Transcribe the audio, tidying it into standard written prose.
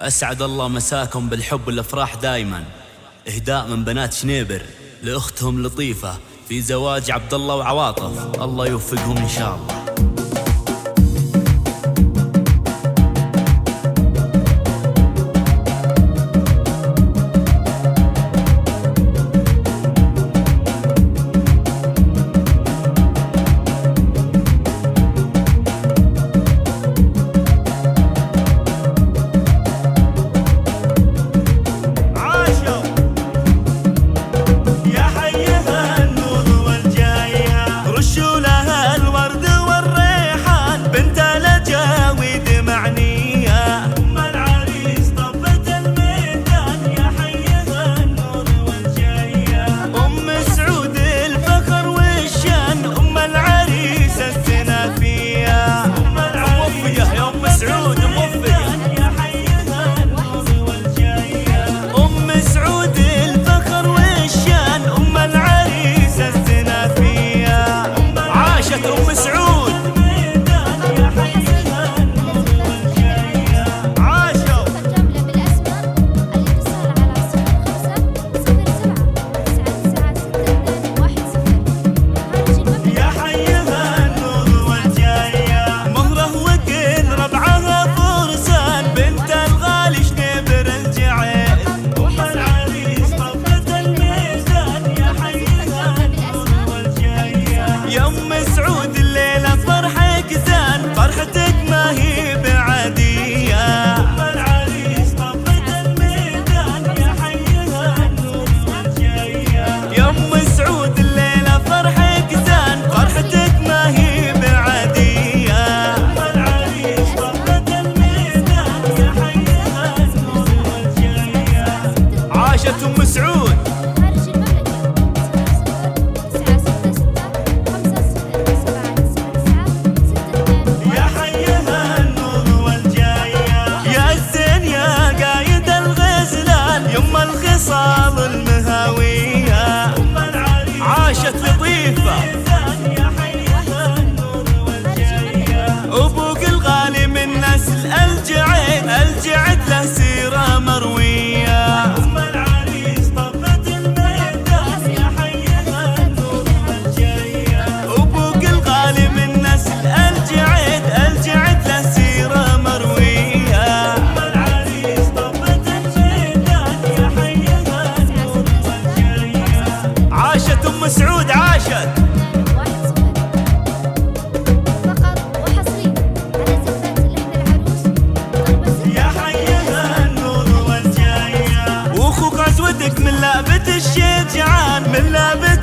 أسعد الله مساكم بالحب والأفراح دايما. إهداء من بنات شنيبر لأختهم لطيفة في زواج عبد الله وعواطف، الله يوفقهم إن شاء الله. أم سعود يا حيها النور والجاية، يا الزين يا قايد الغزلان، يما الخصال المهاوية، عاشت لطيفة يا حيها النور والجاية، أبوك الغالي من نسل الجعد له سيرة مروية. أم سعود عاشت فقط وحصري على زفات لحن العروس يا حيها النور والجاية، وأخوك عزودك من لعبة الشجعان، من لعبة